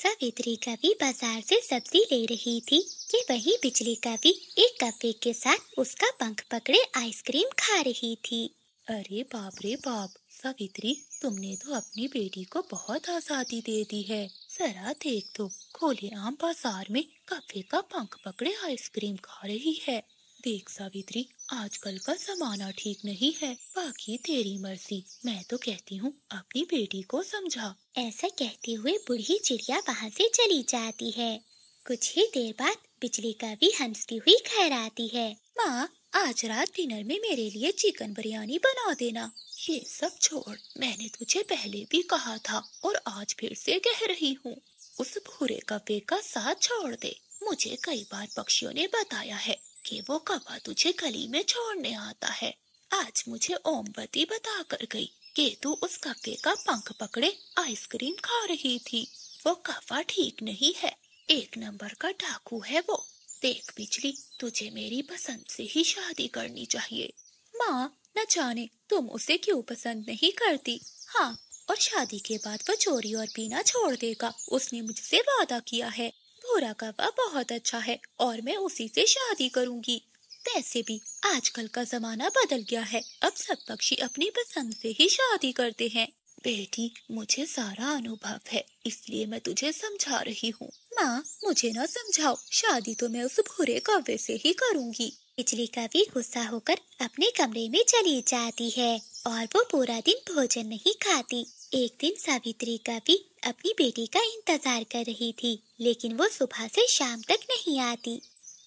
सावित्री कभी बाजार से सब्जी ले रही थी कि वहीं बिजली कभी एक कौवे के साथ उसका पंख पकड़े आइसक्रीम खा रही थी। अरे बाप, सावित्री, तुमने तो अपनी बेटी को बहुत आजादी दे दी है। जरा देख तो, खुलेआम बाजार में कौवे का पंख पकड़े आइसक्रीम खा रही है। देख सावित्री, आजकल का जमाना ठीक नहीं है। बाकी तेरी मर्जी, मैं तो कहती हूँ अपनी बेटी को समझा। ऐसा कहते हुए बूढ़ी चिड़िया वहाँ से चली जाती है। कुछ ही देर बाद बिजली कभी हंसती हुई घर आती है। माँ, आज रात डिनर में मेरे लिए चिकन बिरयानी बना देना। ये सब छोड़, मैंने तुझे पहले भी कहा था और आज फिर से कह रही हूँ, उस भूरे कौवे का साथ छोड़ दे। मुझे कई बार पक्षियों ने बताया है कि वो कौवा तुझे गली में छोड़ने आता है। आज मुझे ओमवती बता कर गई कि तू उस कौवे का पंख पकड़े आइसक्रीम खा रही थी। वो कौवा ठीक नहीं है, एक नंबर का डाकू है वो। देख बिजली, तुझे मेरी पसंद से ही शादी करनी चाहिए। माँ, न जाने तुम उसे क्यों पसंद नहीं करती। हाँ, और शादी के बाद वो चोरी और पीना छोड़ देगा, उसने मुझसे वादा किया है। भूरा कौवा बहुत अच्छा है और मैं उसी से शादी करूंगी। वैसे भी आजकल का जमाना बदल गया है, अब सब पक्षी अपनी पसंद से ही शादी करते हैं। बेटी, मुझे सारा अनुभव है, इसलिए मैं तुझे समझा रही हूँ। माँ, मुझे न समझाओ, शादी तो मैं उस भूरे कौवे से ही करूंगी। बिजली कभी गुस्सा होकर अपने कमरे में चली जाती है और वो पूरा दिन भोजन नहीं खाती। एक दिन सावित्री कभी अपनी बेटी का इंतजार कर रही थी, लेकिन वो सुबह से शाम तक नहीं आती।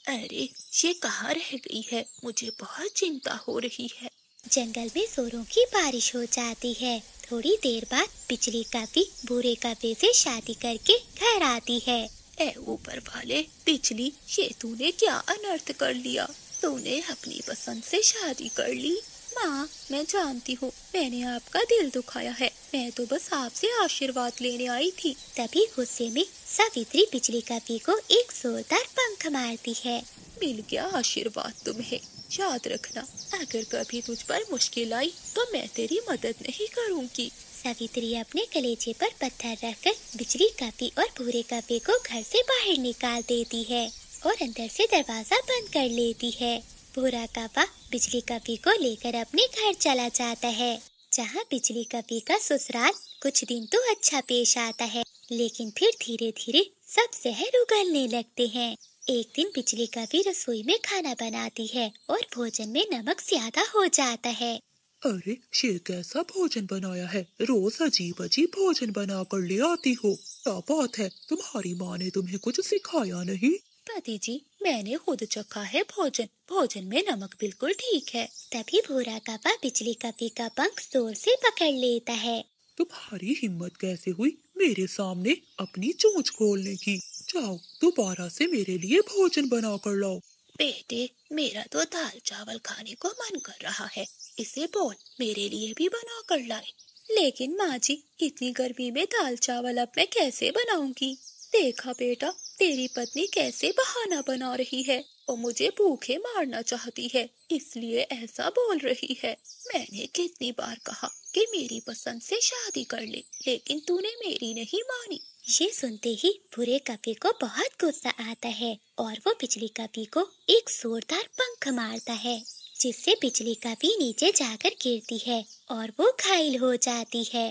अरे, ये कहाँ रह गई है? मुझे बहुत चिंता हो रही है। जंगल में जोरों की बारिश हो जाती है। थोड़ी देर बाद बिजली कभी भूरे कौवे से शादी करके घर आती है। ए ऊपर वाले, बिजली, ये तूने क्या अनर्थ कर लिया? तूने अपनी पसंद से शादी कर ली। माँ, मैं जानती हूँ मैंने आपका दिल दुखाया है, मैं तो बस आपसे आशीर्वाद लेने आई थी। तभी गुस्से में सावित्री बिजली कभी को एक जोरदार पंख मारती है। मिल गया आशीर्वाद तुम्हें। याद रखना, अगर कभी तुझ पर मुश्किल आई तो मैं तेरी मदद नहीं करूँगी। सावित्री अपने कलेजे पर पत्थर रखकर बिजली कभी और भूरे कौवे को घर से बाहर निकाल देती है और अंदर से दरवाजा बंद कर लेती है। भूरा कौवा बिजली कभी को लेकर अपने घर चला जाता है, जहाँ बिजली कभी का ससुराल कुछ दिन तो अच्छा पेश आता है, लेकिन फिर धीरे धीरे सब जहर उगलने लगते हैं। एक दिन बिजली कभी रसोई में खाना बनाती है और भोजन में नमक ज्यादा हो जाता है। अरे, ये कैसा भोजन बनाया है? रोज अजीब अजीब भोजन बना कर ले आती हो। क्या बात है, तुम्हारी माँ ने तुम्हें कुछ सिखाया नहीं? पति जी, मैंने खुद चखा है भोजन में नमक बिल्कुल ठीक है। तभी भूरा कौवा बिजली कभी का पंख जोर से पकड़ लेता है। तुम्हारी हिम्मत कैसे हुई मेरे सामने अपनी चोंच खोलने की? जाओ, दोबारा से मेरे लिए भोजन बना कर लाओ। बेटे, मेरा तो दाल चावल खाने को मन कर रहा है, इसे बोल मेरे लिए भी बना कर लाए। लेकिन माँ जी, इतनी गर्मी में दाल चावल अब मैं कैसे बनाऊंगी? देखा बेटा, तेरी पत्नी कैसे बहाना बना रही है। वो मुझे भूखे मारना चाहती है, इसलिए ऐसा बोल रही है। मैंने कितनी बार कहा कि मेरी पसंद से शादी कर ले, लेकिन तूने मेरी नहीं मानी। ये सुनते ही भूरे कौवे को बहुत गुस्सा आता है और वो बिजली कभी को एक जोरदार पंख मारता है, जिससे बिजली कभी नीचे जाकर गिरती है और वो घायल हो जाती है।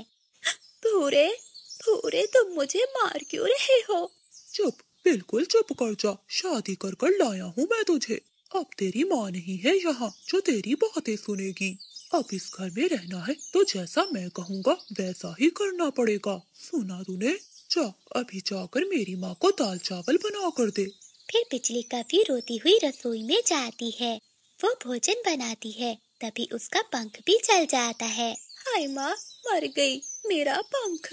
भूरे, तुम मुझे मार क्यों रहे हो? चुप, बिल्कुल चुप कर जा। शादी कर कर लाया हूँ मैं तुझे। अब तेरी माँ नहीं है यहाँ जो तेरी बातें सुनेगी। अब इस घर में रहना है तो जैसा मैं कहूँगा वैसा ही करना पड़ेगा। सुना तूने? जा, अभी जाकर मेरी माँ को दाल चावल बना कर दे। फिर बिजली कभी रोती हुई रसोई में जाती है। वो भोजन बनाती है, तभी उसका पंख भी जल जाता है। हाय माँ, मर गई मेरा पंख।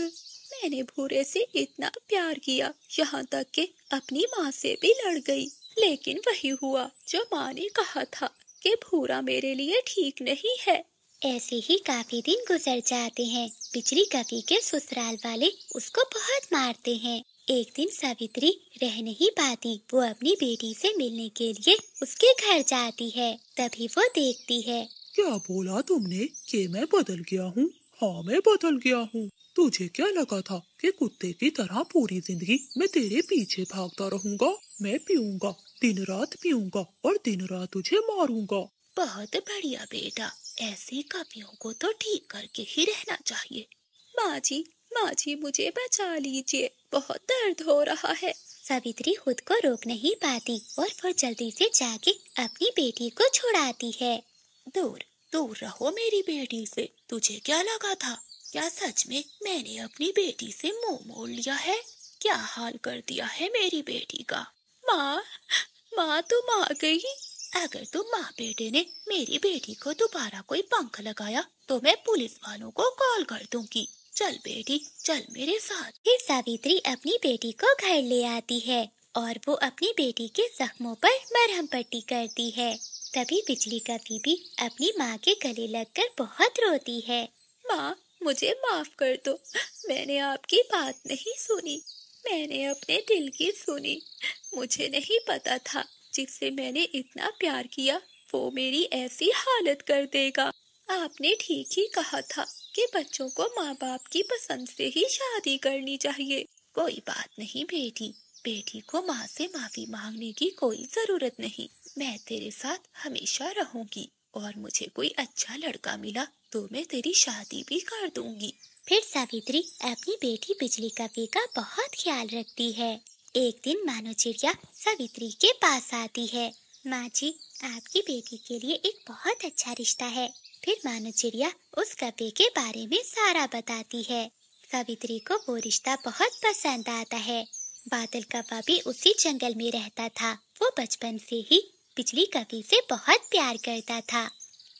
मैंने भूरे से इतना प्यार किया, यहाँ तक कि अपनी माँ से भी लड़ गई, लेकिन वही हुआ जो माँ ने कहा था कि भूरा मेरे लिए ठीक नहीं है। ऐसे ही काफी दिन गुजर जाते हैं। बिजली कभी के ससुराल वाले उसको बहुत मारते हैं। एक दिन सावित्री रह नहीं पाती, वो अपनी बेटी से मिलने के लिए उसके घर जाती है। तभी वो देखती है। क्या बोला तुमने कि मैं बदल गया हूँ? हाँ, मैं बदल गया हूँ। तुझे क्या लगा था कि कुत्ते की तरह पूरी जिंदगी मैं तेरे पीछे भागता रहूंगा? मैं पीऊंगा, दिन रात पीऊंगा और दिन रात तुझे मारूंगा। बहुत बढ़िया बेटा, ऐसी कमियों को तो ठीक करके ही रहना चाहिए। माँ जी मुझे बचा लीजिए, बहुत दर्द हो रहा है। सावित्री खुद को रोक नहीं पाती और वो जल्दी से जाके अपनी बेटी को छुड़ाती है। दूर दूर रहो मेरी बेटी से। तुझे क्या लगा था? क्या सच में मैंने अपनी बेटी से मुंह मोड़ लिया है? क्या हाल कर दिया है मेरी बेटी का। माँ तुम आ गई। अगर तुम माँ बेटे ने मेरी बेटी को दोबारा कोई पंख लगाया तो मैं पुलिस वालों को कॉल कर दूंगी। चल बेटी, चल मेरे साथ। फिर सावित्री अपनी बेटी को घर ले आती है और वो अपनी बेटी के जख्मों पर मरहम पट्टी करती है। तभी बिजली का बीबी अपनी माँ के गले लगकर बहुत रोती है। माँ मुझे माफ कर दो, मैंने आपकी बात नहीं सुनी, मैंने अपने दिल की सुनी। मुझे नहीं पता था जिससे मैंने इतना प्यार किया वो मेरी ऐसी हालत कर देगा। आपने ठीक ही कहा था कि बच्चों को माँ बाप की पसंद से ही शादी करनी चाहिए। कोई बात नहीं बेटी, बेटी को माँ से माफी मांगने की कोई जरूरत नहीं। मैं तेरे साथ हमेशा रहूंगी और मुझे कोई अच्छा लड़का मिला तो मैं तेरी शादी भी कर दूंगी। फिर सावित्री अपनी बेटी बिजली कपी का बहुत ख्याल रखती है। एक दिन मानो चिड़िया सावित्री के पास आती है। माँ जी, आपकी बेटी के लिए एक बहुत अच्छा रिश्ता है। फिर मानो चिड़िया उस कपे के बारे में सारा बताती है। सावित्री को वो रिश्ता बहुत पसंद आता है। बादल कपा भी उसी जंगल में रहता था। वो बचपन से ही बिजली कपी से बहुत प्यार करता था।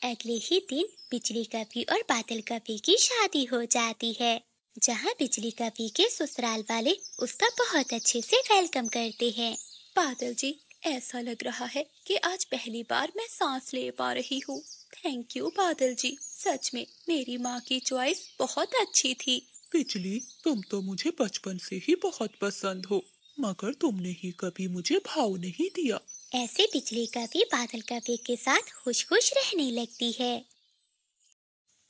अगले ही दिन बिजली कपी और बादल कपी की शादी हो जाती है, जहाँ बिजली कपी के ससुराल वाले उसका बहुत अच्छे से वेलकम करते हैं। बादल जी, ऐसा लग रहा है कि आज पहली बार मैं सांस ले पा रही हूँ। थैंक यू बादल जी, सच में मेरी माँ की चॉइस बहुत अच्छी थी। बिजली, तुम तो मुझे बचपन से ही बहुत पसंद हो, मगर तुमने ही कभी मुझे भाव नहीं दिया। ऐसे बिजली कपी बादल कपी के साथ खुश खुश रहने लगती है।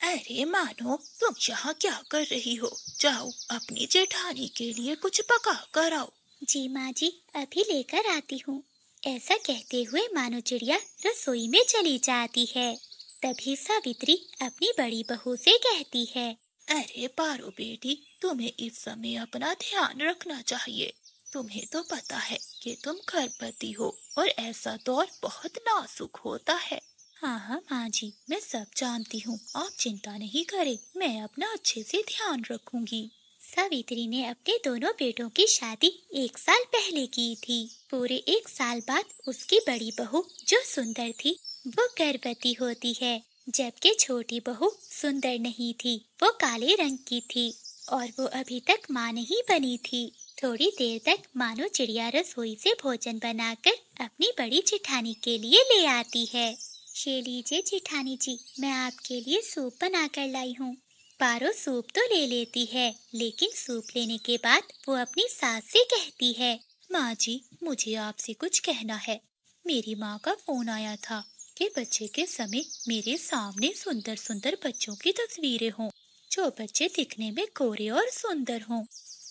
अरे मानो, तुम यहाँ क्या कर रही हो? जाओ अपनी जेठानी के लिए कुछ पका कर आओ। जी माँ जी, अभी लेकर आती हूँ। ऐसा कहते हुए मानो चिड़िया रसोई में चली जाती है। तभी सावित्री अपनी बड़ी बहू से कहती है, अरे पारो बेटी, तुम्हें इस समय अपना ध्यान रखना चाहिए। तुम्हें तो पता है कि तुम गर्भवती हो और ऐसा दौर बहुत नाजुक होता है। हाँ माँ जी, मैं सब जानती हूँ, आप चिंता नहीं करें, मैं अपना अच्छे से ध्यान रखूंगी। सावित्री ने अपने दोनों बेटों की शादी 1 साल पहले की थी। पूरे 1 साल बाद उसकी बड़ी बहू जो सुंदर थी वो गर्भवती होती है, जबकि छोटी बहू सुंदर नहीं थी, वो काले रंग की थी और वो अभी तक माँ नहीं बनी थी। थोड़ी देर तक मानो चिड़िया रसोई से भोजन बनाकर अपनी बड़ी जेठानी के लिए ले आती है। ये लीजिए जेठानी जी, मैं आपके लिए सूप बना कर लाई हूँ। पारो सूप तो ले लेती है, लेकिन सूप लेने के बाद वो अपनी सास से कहती है, माँ जी, मुझे आपसे कुछ कहना है। मेरी माँ का फोन आया था कि बच्चे के समय मेरे सामने सुंदर सुंदर बच्चों की तस्वीरें हों, जो बच्चे दिखने में गोरे और सुंदर हों,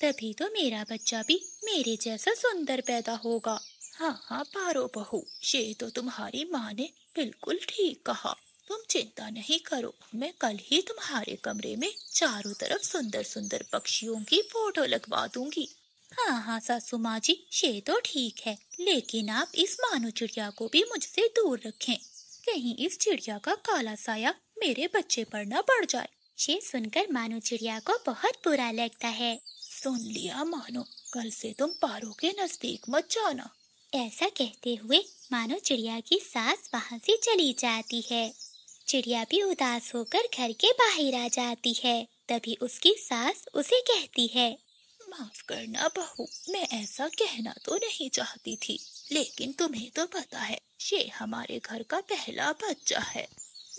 तभी तो मेरा बच्चा भी मेरे जैसा सुंदर पैदा होगा। हाँ पारो बहू, ये तो तुम्हारी माँ ने बिल्कुल ठीक कहा। तुम चिंता नहीं करो, मैं कल ही तुम्हारे कमरे में चारों तरफ सुंदर सुंदर पक्षियों की फोटो लगवा दूंगी। हाँ सासू माँ जी, ये तो ठीक है, लेकिन आप इस मानो चिड़िया को भी मुझसे दूर रखें, कहीं इस चिड़िया का काला साया मेरे बच्चे पर न पड़ जाए। ये सुनकर मानो चिड़िया को बहुत बुरा लगता है। सुन लिया मानो, कल से तुम पारो के नजदीक मत जाना। ऐसा कहते हुए मानो चिड़िया की सास वहाँ से चली जाती है। चिड़िया भी उदास होकर घर के बाहर आ जाती है। तभी उसकी सास उसे कहती है, माफ करना बहू, मैं ऐसा कहना तो नहीं चाहती थी, लेकिन तुम्हें तो पता है ये हमारे घर का पहला बच्चा है।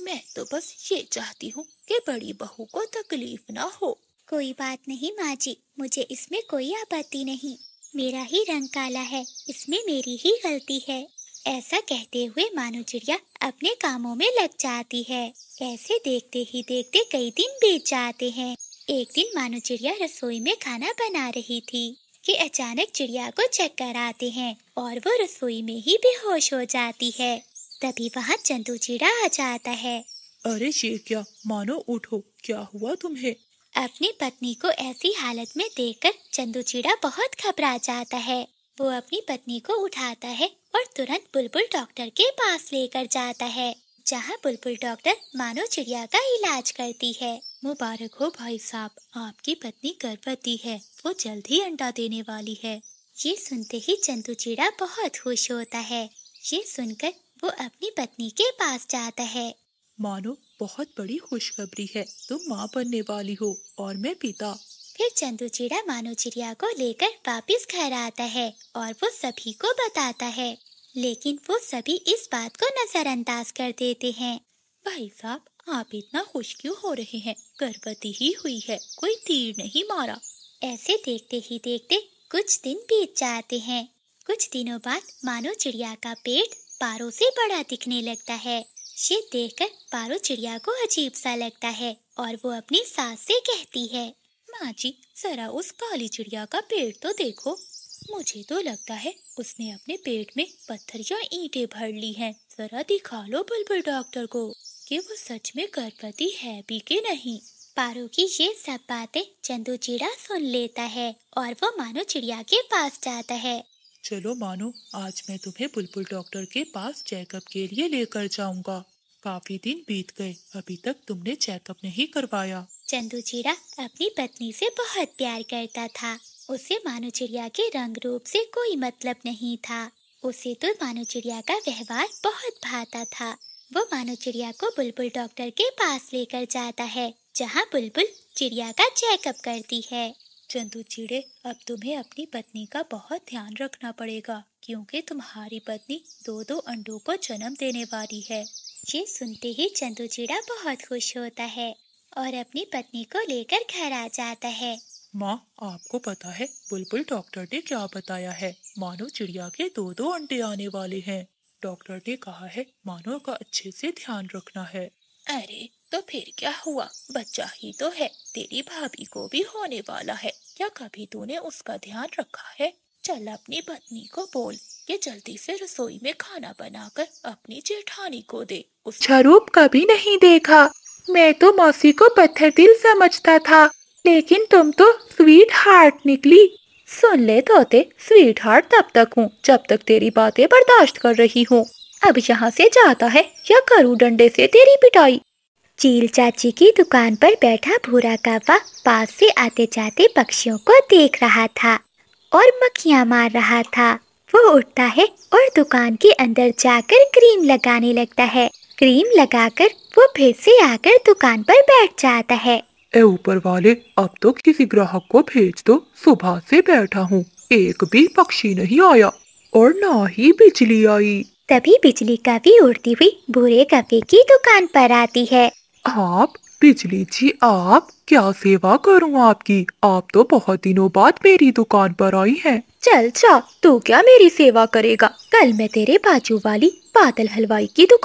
मैं तो बस ये चाहती हूँ कि बड़ी बहू को तकलीफ ना हो। कोई बात नहीं माँ जी, मुझे इसमें कोई आपत्ति नहीं। मेरा ही रंग काला है, इसमें मेरी ही गलती है। ऐसा कहते हुए मानो चिड़िया अपने कामों में लग जाती है। ऐसे देखते ही देखते कई दिन बीत जाते हैं। एक दिन मानो चिड़िया रसोई में खाना बना रही थी कि अचानक चिड़िया को चक्कर आते हैं और वो रसोई में ही बेहोश हो जाती है। तभी वहाँ चंदू चिड़ा आ जाता है। अरे ये क्या, मानो उठो, क्या हुआ तुम्हें? अपनी पत्नी को ऐसी हालत में देखकर चंदू चिड़ा बहुत घबरा जाता है। वो अपनी पत्नी को उठाता है और तुरंत बुलबुल डॉक्टर के पास लेकर जाता है, जहाँ बुलबुल डॉक्टर मानो चिड़िया का इलाज करती है। मुबारक हो भाई साहब, आपकी पत्नी गर्भवती है, वो जल्द ही अंडा देने वाली है। ये सुनते ही चंदू चिड़ा बहुत खुश होता है। ये सुनकर वो अपनी पत्नी के पास जाता है। मानो बहुत बड़ी खुशखबरी है, तुम माँ बनने वाली हो और मैं पिता। फिर चंदू चिड़ा मानो चिड़िया को लेकर वापस घर आता है और वो सभी को बताता है, लेकिन वो सभी इस बात को नजरअंदाज कर देते हैं। भाई साहब, आप इतना खुश क्यों हो रहे हैं? गर्भवती ही हुई है, कोई तीर नहीं मारा। ऐसे देखते ही देखते कुछ दिन बीत जाते हैं। कुछ दिनों बाद मानो चिड़िया का पेट पारो से बड़ा दिखने लगता है। ये देखकर पारो चिड़िया को अजीब सा लगता है और वो अपनी सास से कहती है, माँ जी, जरा उस काली चिड़िया का पेट तो देखो। मुझे तो लगता है उसने अपने पेट में पत्थर या ईंटें भर ली हैं। जरा दिखा लो बुलबुल डॉक्टर को कि वो सच में गर्भवती है भी कि नहीं। पारो की ये सब बातें चंदू चिड़ा सुन लेता है और वो मानो चिड़िया के पास जाता है। चलो मानो, आज मैं तुम्हें बुलबुल डॉक्टर के पास चेकअप के लिए लेकर जाऊंगा। काफी दिन बीत गए, अभी तक तुमने चेकअप नहीं करवाया। चंदू चिड़ा अपनी पत्नी से बहुत प्यार करता था। उसे मानो चिड़िया के रंग रूप से कोई मतलब नहीं था। उसे तो मानो चिड़िया का व्यवहार बहुत भाता था। वो मानो चिड़िया को बुलबुल डॉक्टर के पास लेकर जाता है, जहाँ बुलबुल चिड़िया का चेकअप करती है। चंदू चिड़े, अब तुम्हें अपनी पत्नी का बहुत ध्यान रखना पड़ेगा, क्योंकि तुम्हारी पत्नी 2-2 अंडों को जन्म देने वाली है। ये सुनते ही चंदू चिड़ा बहुत खुश होता है और अपनी पत्नी को लेकर घर आ जाता है। माँ, आपको पता है बुलबुल डॉक्टर ने क्या बताया है? मानो चिड़िया के 2-2 अंडे आने वाले हैं। डॉक्टर ने कहा है मानो का अच्छे से ध्यान रखना है। अरे तो फिर क्या हुआ, बच्चा ही तो है, तेरी भाभी को भी होने वाला है। क्या कभी तूने उसका ध्यान रखा है? चल अपनी पत्नी को बोल कि जल्दी से रसोई में खाना बनाकर अपनी जेठानी को दे। अच्छा रूप कभी नहीं देखा। मैं तो मौसी को पत्थर दिल समझता था, लेकिन तुम तो स्वीट हार्ट निकली। सुन ले तोते, स्वीट हार्ट तब तक हूँ जब तक तेरी बातें बर्दाश्त कर रही हूँ। अब यहाँ से जाता है या करूँ डंडे से तेरी पिटाई। चील चाची की दुकान पर बैठा भूरा कौवा पास से आते जाते पक्षियों को देख रहा था और मक्खियाँ मार रहा था। वो उठता है और दुकान के अंदर जाकर क्रीम लगाने लगता है। क्रीम लगाकर वो फिर से आकर दुकान पर बैठ जाता है। ए ऊपर वाले, अब तो किसी ग्राहक को भेज दो। सुबह से बैठा हूँ, एक भी पक्षी नहीं आया और ना ही बिजली आई। तभी बिजली कभी उड़ती हुई भूरे कौवे की दुकान पर आती है। आप बिजली जी, आप, क्या सेवा करूं आपकी? आप तो बहुत दिनों बाद मेरी दुकान पर आई हैं। चल जा, तू क्या मेरी सेवा करेगा? कल मैं तेरे बाजू वाली बादल हलवाई की दुकान